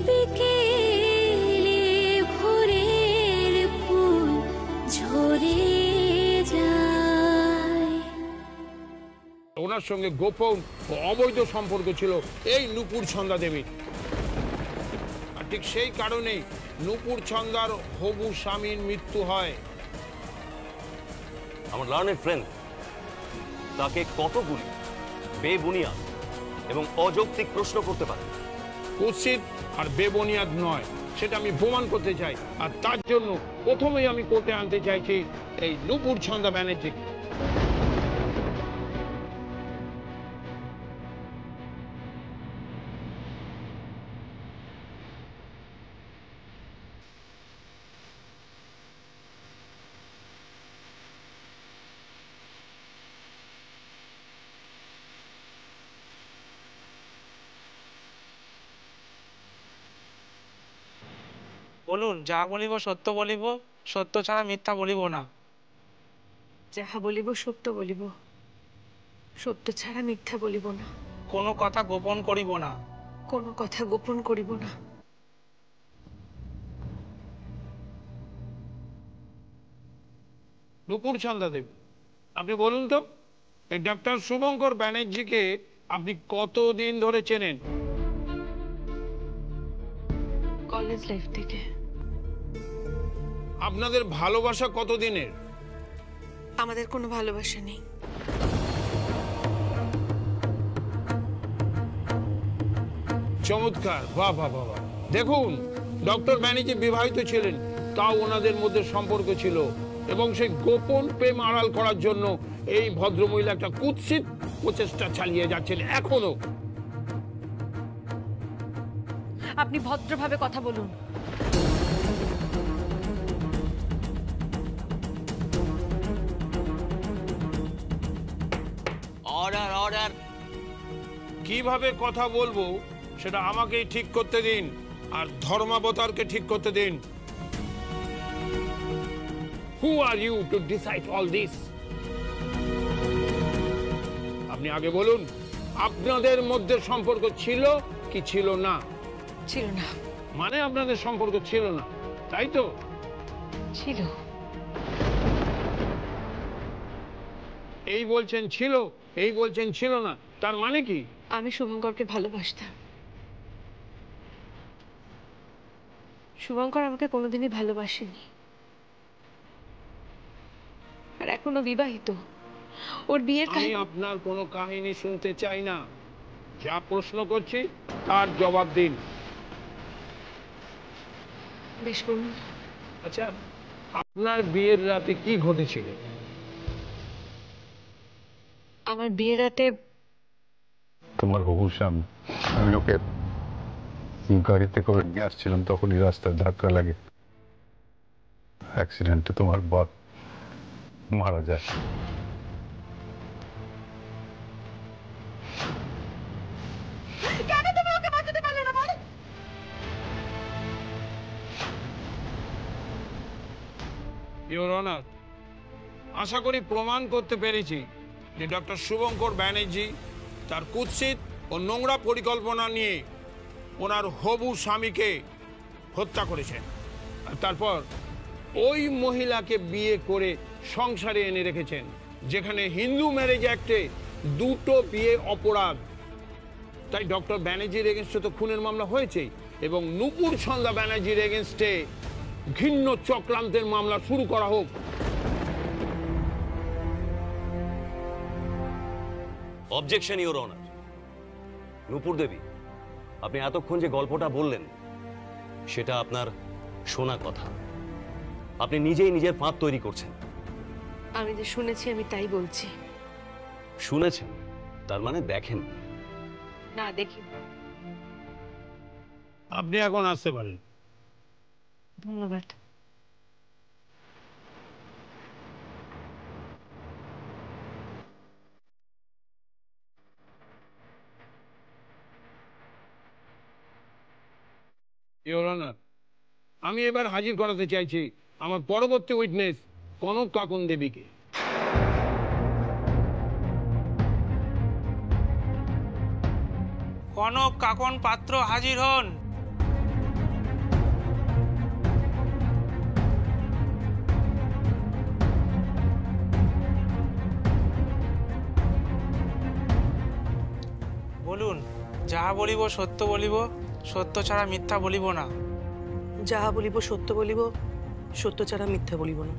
বিকেলে ভোরের ফুল ঝরে যায়। ওনার সঙ্গে গোপন ও অবৈধ সম্পর্ক ছিল এই নূপুর ছন্দা দেবীর। আর ঠিক সেই কারণেই নূপুর ছন্দার হবু স্বামীর মৃত্যু হয়। আমার লার্নেড ফ্রেন্ড তাকে কতগুলি বেবুনিয়াদ এবং অযৌক্তিক প্রশ্ন করতে পারে। কুৎসিত আর বেবুনিয়াদ নয়, সেটা আমি প্রমাণ করতে চাই। আর তার জন্য প্রথমেই আমি কোর্টে আনতে চাইছি এই নূপুর ছন্দা ব্যানার্জিকে। বলুন, যা বলিব সত্য বলিব, সত্য ছাড়া মিথ্যা বলিব না। যাহা বলিব সত্য বলিব, সত্য ছাড়া মিথ্যা বলিব না। কোনো কথা গোপন করিব না। কোনো কথা গোপন করিব না। নূপুর ছন্দা দেবী, আপনি বলুন তো, এই ডাক্তার শুভঙ্কর ব্যানার্জিকে আপনি কতদিন ধরে চেনেন? কলেজ লাইফ থেকে। আপনাদের ভালোবাসা কতদিনের? আমাদের কোনো ভালোবাসা নেই। চমৎকার, বাহ বাহ বাহ। দেখুন, ডক্টর ব্যানার্জি বিবাহিত ছিলেন, তাও ওনাদের মধ্যে সম্পর্ক ছিল, এবং সেই গোপন প্রেম আড়াল করার জন্য এই ভদ্রমহিলা একটা কুৎসিত প্রচেষ্টা চালিয়ে যাচ্ছেন এখনো। আপনি ভদ্রভাবে কথা বলুন। Order order. কিভাবে কথা বলবো সেটা আমাকেই ঠিক করতে দিন, আর ধর্মাবতারকে ঠিক করতে দিন। Who are you to decide all this? আপনি আগে বলুন, আপনাদের মধ্যে সম্পর্ক ছিল কি ছিল না? ছিল না। মানে আপনাদের সম্পর্ক ছিল না, তাই তো? ছিল। এই বলছেন ছিল, এই বলছেন ছিল না, তার মানে কি? আমি শুভঙ্করকে ভালোবাসতাম। শুভঙ্কর আমাকে কোনোদিনই ভালোবাসেনি, আর এখনো বিবাহিত। ওর বিয়ের আমি আপনার কোনো কাহিনী শুনতে চাই না। যা প্রশ্ন করছি তার জবাব দিন। বেশ করুন। আচ্ছা, আপনার বিয়ের রাতে কি ঘটেছিল? আমার বিয়ের রাতে তোমার হবু স্বামী, আমি ওকে গাড়িতে করে নিয়ে আসছিলাম, তখনই রাস্তায় ধাক্কা লাগে, অ্যাক্সিডেন্টে তোমার বর মারা যায়। ইওর অনার, আশা করি প্রমাণ করতে পেরেছি যে ডক্টর শুভঙ্কর ব্যানার্জি তার কুৎসিত ও নোংরা পরিকল্পনা নিয়ে ওনার হবু স্বামীকে হত্যা করেছেন, আর তারপর ওই মহিলাকে বিয়ে করে সংসারে এনে রেখেছেন, যেখানে হিন্দু ম্যারেজ অ্যাক্টে দুটো বিয়ে অপরাধ। তাই ডক্টর ব্যানার্জির এগেনস্টে তো খুনের মামলা হয়েছেই, এবং নূপুর ছন্দা ব্যানার্জির এগেনস্টে ঘৃণ্য চক্রান্তের মামলা শুরু করা হোক। Objection your honour. Nupur Devi, আপনি এতক্ষণ যে গল্পটা বললেন সেটা আপনার শোনা কথা। আপনি নিজেই নিজের ফাঁদ তৈরি করছেন। আমি যে শুনেছি আমি তাই বলছি। শুনেছেন তার মানে দেখেন না? দেখি। আপনি এখন আসতে পারেন। ধন্যবাদ। ইওর অনার, আমি এবার হাজির করাতে চাইছি আমার পরবর্তী উইটনেস কনক কাকন দেবীকে। কনক কাকন পাত্র হাজির হন। যাহা বলিব সত্য বলিব, সত্য ছাড়া মিথ্যা বলিব না। যাহা বলিব সত্য বলিব, সত্য ছাড়া মিথ্যা বলিব না।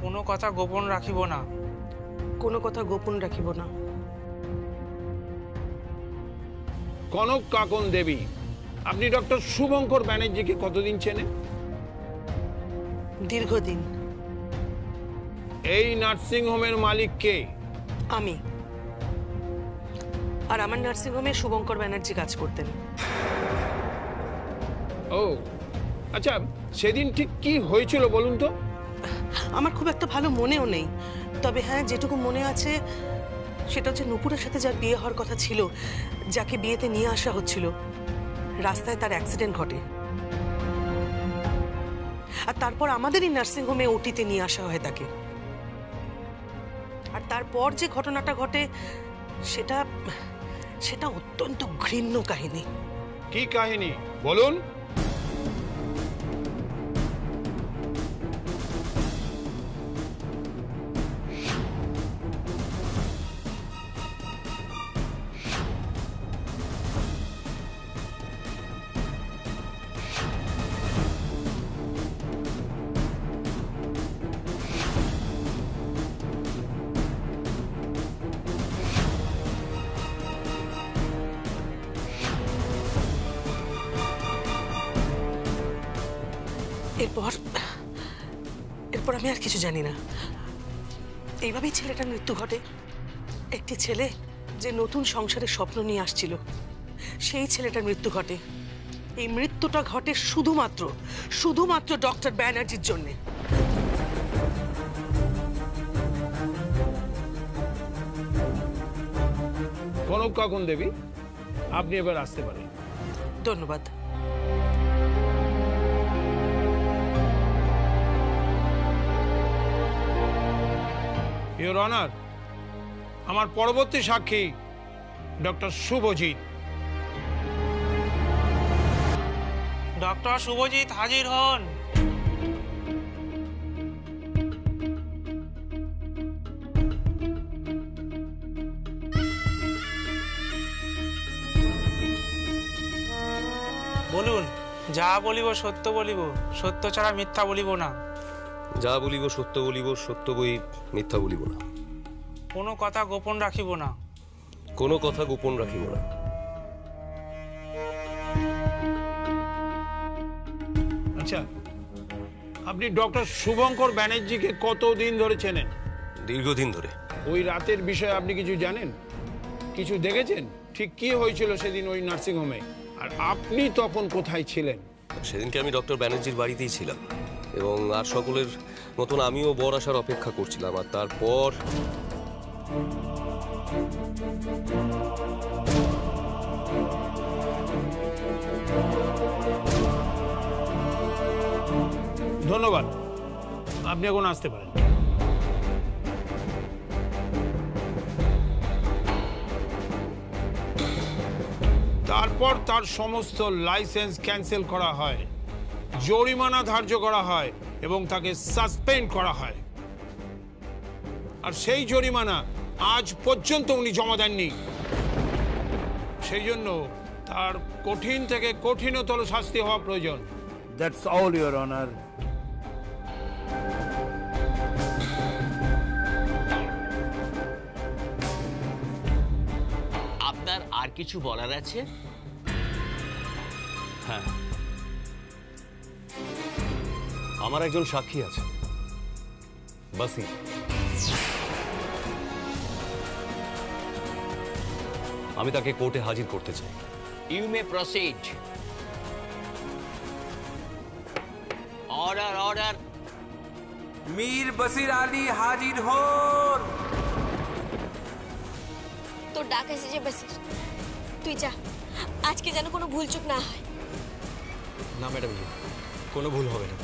কোনো কথা গোপন রাখিব না। কোনো কথা গোপন রাখিব না। কনক কাকন দেবী, আপনি ডক্টর শুভঙ্কর ব্যানার্জিকে কতদিন চেনেন? দীর্ঘদিন। এই নার্সিং হোমের মালিক কে? আমি। আর আমার নার্সিংহোমে শুভঙ্কর ব্যানার্জি কাজ করতেন। ও আচ্ছা, সেদিন ঠিক কি হয়েছিল বলুন তো? আমার খুব একটা ভালো মনেও নেই, তবে হ্যাঁ যেটুকু মনে আছে সেটা হচ্ছে নূপুরের সাথে যার বিয়ে হওয়ার কথা ছিল, যাকে বিয়েতে নিয়ে আসা হচ্ছিল, রাস্তায় তার অ্যাক্সিডেন্ট ঘটে। আর তারপর আমাদেরই নার্সিংহোমে ওটিতে নিয়ে আসা হয় তাকে। আর তারপর যে ঘটনাটা ঘটে সেটা সেটা অত্যন্ত ঘৃণ্য কাহিনী। কি কাহিনী বলুন? এরপর আমি আর কিছু জানি না। এইভাবেই ছেলেটার মৃত্যু ঘটে। একটি ছেলে যে নতুন সংসারের স্বপ্ন নিয়ে আসছিল, সেই ছেলেটার মৃত্যু ঘটে। এই মৃত্যুটা ঘটে শুধুমাত্র ডক্টর ব্যানার্জির জন্য। কনক কাকন দেবী, আপনি এবার আসতে পারেন। ধন্যবাদ। ইওর অনার, আমার পরবর্তী সাক্ষী ডক্টর শুভজিৎ। ডক্টর শুভজিৎ হাজির হন। বলুন, যাহা বলিব সত্য বলিব, সত্য ছাড়া মিথ্যা বলিব না। যা বলিব সত্য বলিব, সত্য বই মিথ্যা বলিব না। কোনো কথা গোপন রাখিব না। কোনো কথা গোপন রাখিব না। আচ্ছা, আপনি ডক্টর শুভঙ্কর ব্যানার্জিকে কতদিন ধরে চেনেন? দীর্ঘদিন ধরে। ওই রাতের বিষয়ে আপনি কিছু জানেন? কিছু দেখেছেন? ঠিক কি হয়েছিল সেদিন ওই নার্সিং হোমে? আর আপনি তখন কোথায় ছিলেন? সেদিনকে আমি ডক্টর ব্যানার্জির বাড়িতেই ছিলাম এবং আর সকলের মতন আমিও বর আসার অপেক্ষা করছিলাম। আর তারপর ধন্যবাদ, আপনি এখন আসতে পারেন। তারপর তার সমস্ত লাইসেন্স ক্যান্সেল করা হয়, জরিমানা ধার্য করা হয় এবং তাকে সাসপেন্ড করা হয়। আর সেই জরিমানা আজ পর্যন্ত উনি জমা দেননি। সেই জন্য তার কঠিন থেকে কঠিনতর শাস্তি হওয়া প্রয়োজন। That's all, Your Honor. আপনার আর কিছু বলার আছে? হ্যাঁ, আমার একজন সাক্ষী আছে, বাসি। আমি তাকে কোর্টে হাজির করতে চাই। You may proceed. Order order. Mir Basir Ali হাজির হন। তোর ডাক এসেছে বসির, তুই যা, আজকে যেন কোনো ভুলচুক না হয়। না ম্যাডাম, কোনো ভুল হবে না।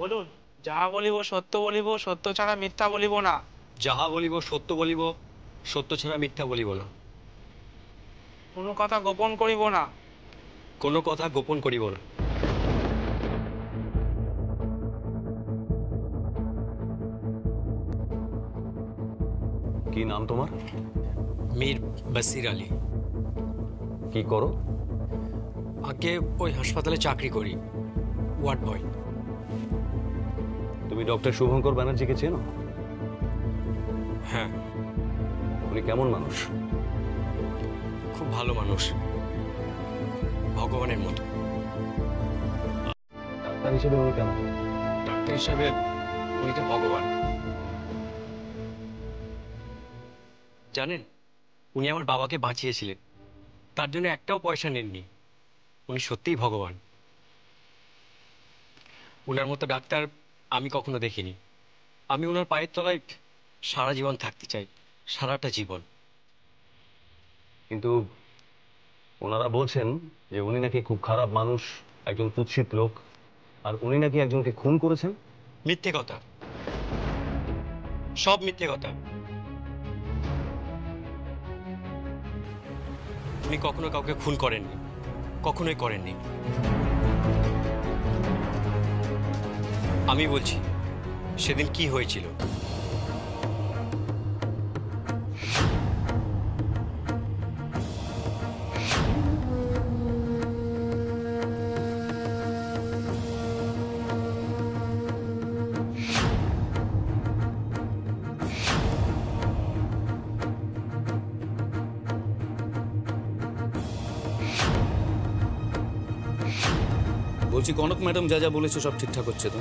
বলুন, যাহা বলিব সত্য বলিব, সত্য ছাড়া মিথ্যা বলিব না। যাহা বলিব সত্য বলিব, সত্য ছাড়া মিথ্যা বলিব না। কোনো কথা গোপন করিব না। কোনো কথা গোপন করিব না। কি নাম তোমার? মীর বসির আলী। কি করো? আগে ওই হাসপাতালে চাকরি করি, ওয়ার্ড বয়। তুমি ডক্টর শুভঙ্কর ব্যানার্জিকে চেনো? হ্যাঁ। উনি কেমন মানুষ? খুব ভালো মানুষ, ভগবানের মতো। ডাক্তার হিসেবে উনি কেমন? ডাক্তার হিসাবে উনি তো ভগবান। জানেন, উনি আমার বাবাকে বাঁচিয়েছিলেন, তার জন্য একটাও পয়সা নেননি। উনি সত্যিই ভগবান। উনার মতো ডাক্তার আমি কখনো দেখিনি। আমি ওনার পায়ের তলায় সারা জীবন থাকতে চাই, সারাটা জীবন। কিন্তু ওনারা বলছেন যে উনি নাকি খুব খারাপ মানুষ, একজন কুৎসিত লোক, আর উনি নাকি একজনকে খুন করেছেন। মিথ্যে কথা, সব মিথ্যে কথা। উনি কখনো কাউকে খুন করেননি, কখনোই করেননি। আমি বলছি সেদিন কি হয়েছিল। বলছি কনক ম্যাডাম যা যা বলেছে সব ঠিকঠাক হচ্ছে তো?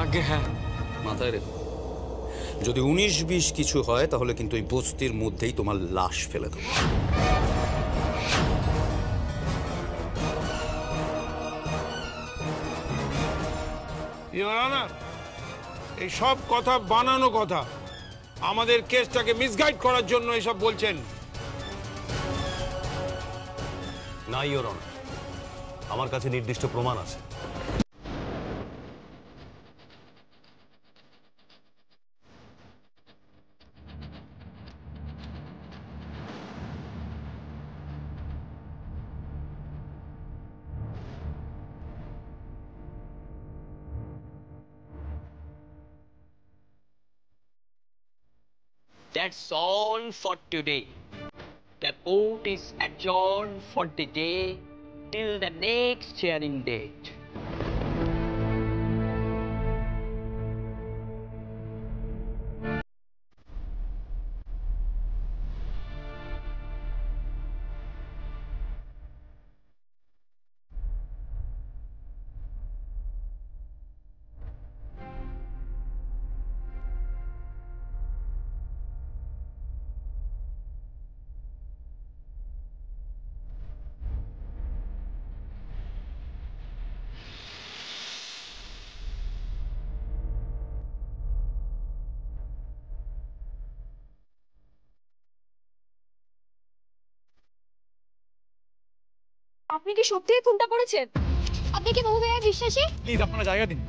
আগে হ্যাঁ। মাথায় রেখো, যদি 19-20 কিছু হয় তাহলে কিন্তু এই বস্তির মধ্যেই তোমার লাশ ফেলে দেবো। ইওর অনার, এই সব কথা বানানো কথা। আমাদের কেসটাকে মিসগাইড করার জন্য এসব বলছেন। না ইওর অনার, আমার কাছে নির্দিষ্ট প্রমাণ আছে। That's all for today. The court is adjourned for the day till the next hearing date. আপনি কি সত্যিই ফোনটা করেছেন? আপনি কি বহু ভাইয়া বিশ্বাসী? প্লিজ আপনারা জায়গা দিন।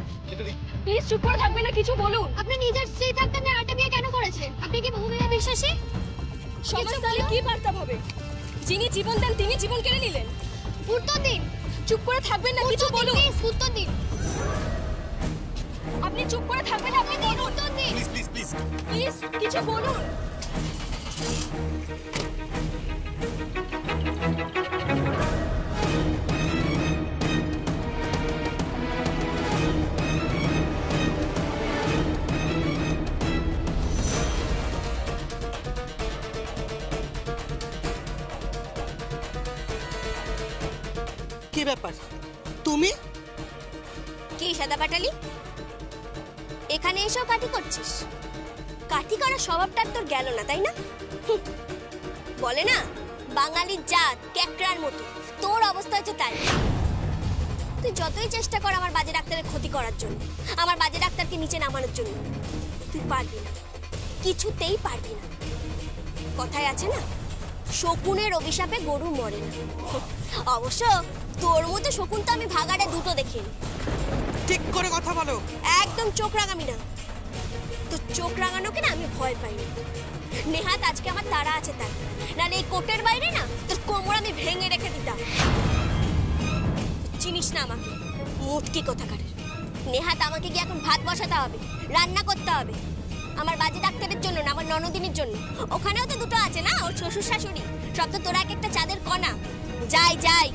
প্লিজ চুপ করে থাকবেন না, কিছু বলুন। আপনি নিজের স্ত্রী থাকতেন না আরেকটা বিয়ে কেন করেছেন? আপনি কি বহু ভাইয়া বিশ্বাসী? সমাজ তাহলে কি বার্তা পাবে? যিনি জীবন দেন তিনি জীবন কেড়ে নিলেন। উত্তর দিন। চুপ করে থাকবেন না, কিছু বলুন। প্লিজ উত্তর দিন। আপনি চুপ করে থাকবেন না, আপনি বলুন। উত্তর দিন। প্লিজ প্লিজ প্লিজ প্লিজ কিছু বলুন। কি ব্যাপার তুমি? কি সাদা পাটালি, এখানে এসেও কাটি করছিস? কাটি করার স্বভাবটা তোর গেল না তাই না? বলে না বাঙালির জাত ক্যাকড়ার মতো, তোর অবস্থা হচ্ছে তাই। তুই যতই চেষ্টা কর আমার বাজে ডাক্তারের ক্ষতি করার জন্য, আমার বাজে ডাক্তারকে নিচে নামানোর জন্য, তুই পারবি না, কিছুতেই পারবি না। কথায় আছে না, শকুনের অভিশাপে গরু মরে না। অবশ্য তোর মতো শকুন তো আমি ভাগাড়ে দুটো দেখিনি। ঠিক করে কথা বলো। একদম চোখ রাঙামি না। তো চোখ রাঙানোকে না আমি ভয় পাই না। নেহাত আজকে আমার তাড়া আছে তার, নাহলে এই কোটের বাইরে না তোর কোমর আমি ভেঙে রেখে দিতাম। চিনিস না আমাকে, মুটকি কোথাকারের। নেহাত আমাকে গিয়ে এখন ভাত বসাতে হবে, রান্না করতে হবে। আমার বাজি ডাক্তারের জন্য না, আমার ননদিনীর জন্য। ওখানেও তো দুটো আছে না, ওর শ্বশুর শাশুড়ি। সব তো তোরা এক একটা চাঁদের কণা। যাই যাই।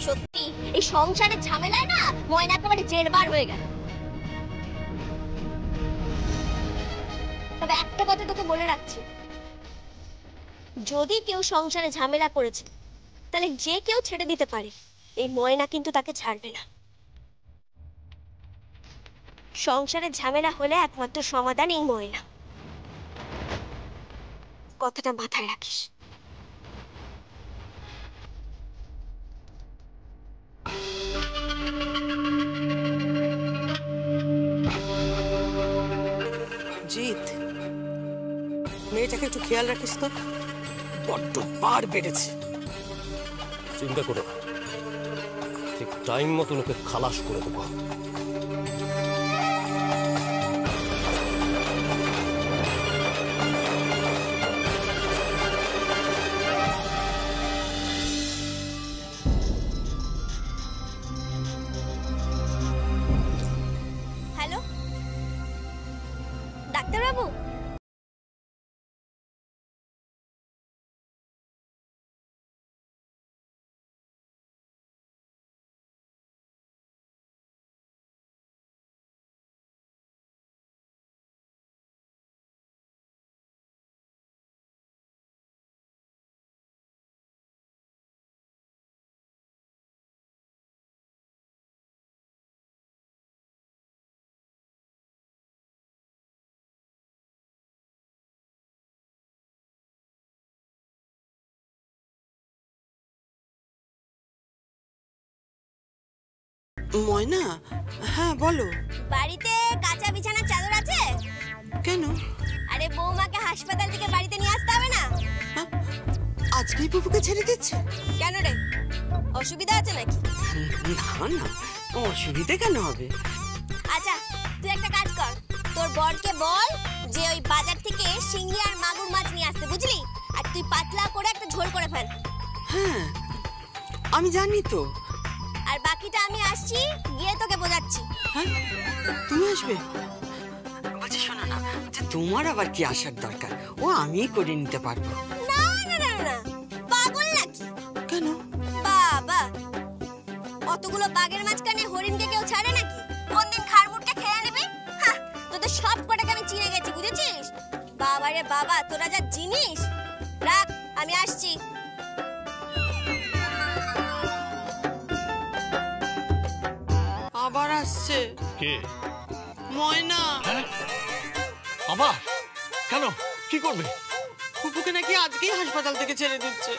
সত্যি এই সংসারের ঝামেলায় না ময়না একেবারে জেরবার হয়ে গেল। তবে একটা কথা তোকে বলে রাখছি, যদি কেউ সংসারে ঝামেলা করেছে তাহলে যে কেউ ছেড়ে দিতে পারে, এই ময়না কিন্তু তাকে ছাড়বে না। সংসারে ঝামেলা হলে একমাত্র সমাধান এই ময়না। কথাটা মাথায় রাখিস। জিৎ, মেয়েটাকে একটু খেয়াল রাখিস তো, বড্ড বার বেড়েছে। চিন্তা করো না, ঠিক টাইম মতো ওকে খালাস করে দেবো। হ্যালো ডাক্তারবাবু, ময়না, হ্যাঁ বলো। বাড়িতে কাঁচা বিছানার চাদর আছে? কেন? আরে বৌমাকে হাসপাতাল থেকে বাড়িতে নিয়ে আসতে হবে না? আজকেই বুবুকে ছেড়ে দিচ্ছে? কেন রে, অসুবিধা আছে নাকি? না না, অসুবিধা কেন হবে? আচ্ছা তুই একটা কাজ কর, তোর বরকে বল যে ওই বাজার থেকে শিঙি আর মাগুর মাছ নিয়ে আসতে, বুঝলি? আর তুই পাতলা করে একটা ঝোল করে ফেল। হ্যাঁ আমি জানি তো। আর বাকিটা আমি আসছি, গিয়ে তোকে বোঝাচ্ছি। হ্যাঁ তুমি আসবে? বলছি শোনো না, তোমার আবার কি আসার দরকার, ও আমিই করে নিতে পারবো। না না না না, পাগল নাকি? কেন? বাবা, অতগুলো বাঘের মাঝখানে হরিণকে কেউ ছাড়ে নাকি? কোনদিন খারমুটকে খেয়ে নেবে? হ্যাঁ, তোদের সব কটাকে আমি চিনে গেছি, বুঝেছিস? বাবা রে বাবা, তোরা যা জিনিস। রাখ, আমি আসছি। আবার আসছে কে? ময়না। আবার কেন, কি করবে? বুবুকে নাকি আজকেই হাসপাতাল থেকে ছেড়ে দিচ্ছে।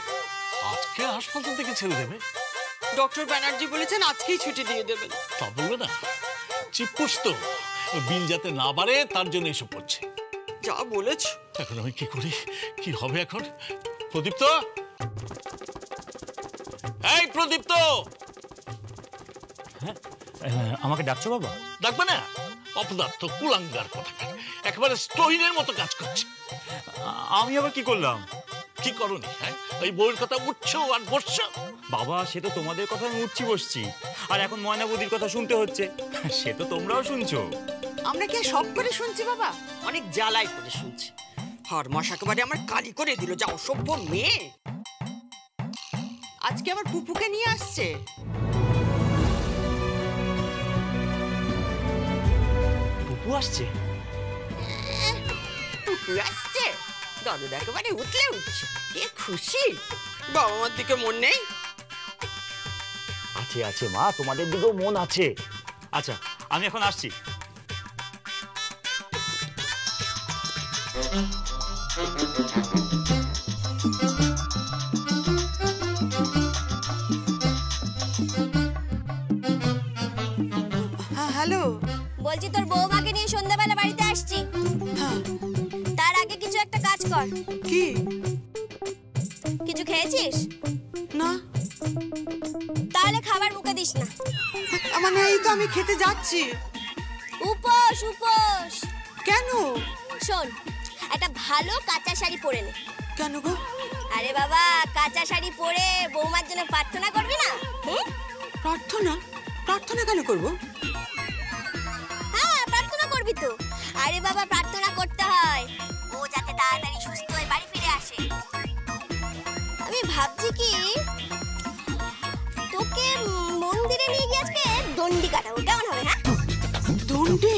আজকে হাসপাতাল থেকে ছেড়ে দেবে? ডক্টর ব্যানার্জি বলেছেন আজকেই ছুটি দিয়ে দেবেন। তা বলবে না, চিপ্পুস তো বিল যাতে না বাড়ে তার জন্য এসব করছে। যা বলেছ। এখন আমি কি করি, কি হবে এখন? প্রদীপ্ত, এই প্রদীপ্ত! আমাকে ডাকছো বাবা? ডাকবে না, অপদার্থ কুলাঙ্গার কথাকার, একেবারে স্টোহিনের মতো কাজ করছে। আমি আবার কি করলাম? কি করনি? হ্যাঁ, এই বউয়ের কথা উঠছো আর বসছো। বাবা, সে তো তোমাদের কথা আমি উঠছি বসছি, আর এখন ময়না বৌদির কথা শুনতে হচ্ছে, সে তো তোমরাও শুনছো। আমরা কি সব করে শুনছি বাবা? অনেক জ্বালাই করে শুনছি। হরমশ একেবারে আমার কালি করে দিল, যা অসভ্য মেয়ে। আজকে আবার পুপুকে নিয়ে আসছে। পুপু আসছে? পুপু আসছে? দাদু একেবারে উঠলে উঠছে, কে খুশি। বাবা মার দিকে মন নেই? আছে আছে মা, তোমাদের দিকেও মন আছে। আচ্ছা আমি এখন আসছি। হ্যালো, বলছি তোর বৌমাকে নিয়ে সন্ধ্যাবেলা বাড়িতে আসছি। তার আগে কিছু একটা কাজ কর। কি? কিছু খেয়েছিস? না। তাহলে খাবার মুখে দিস না। মানে এই তো আমি খেতে যাচ্ছি। উপোস উপোস। কেন? শোন, একটা ভালো কাঁচা শাড়ি পরে নে। কেন গো? আরে বাবা, কাঁচা শাড়ি পরে বৌমার জন্য প্রার্থনা করবি না? প্রার্থনা? প্রার্থনা কেন করব? হ্যাঁ, প্রার্থনা করবি তো। আরে বাবা, প্রার্থনা করতে হয় ও যাতে তাড়াতাড়ি সুস্থ হয়ে বাড়ি ফিরে আসে। আমি ভাবছি কি, তোকে মন্দিরে নিয়ে গিয়ে আজকে দণ্ডি কাটাবো, কেমন হবে? হ্যাঁ, দণ্ডি?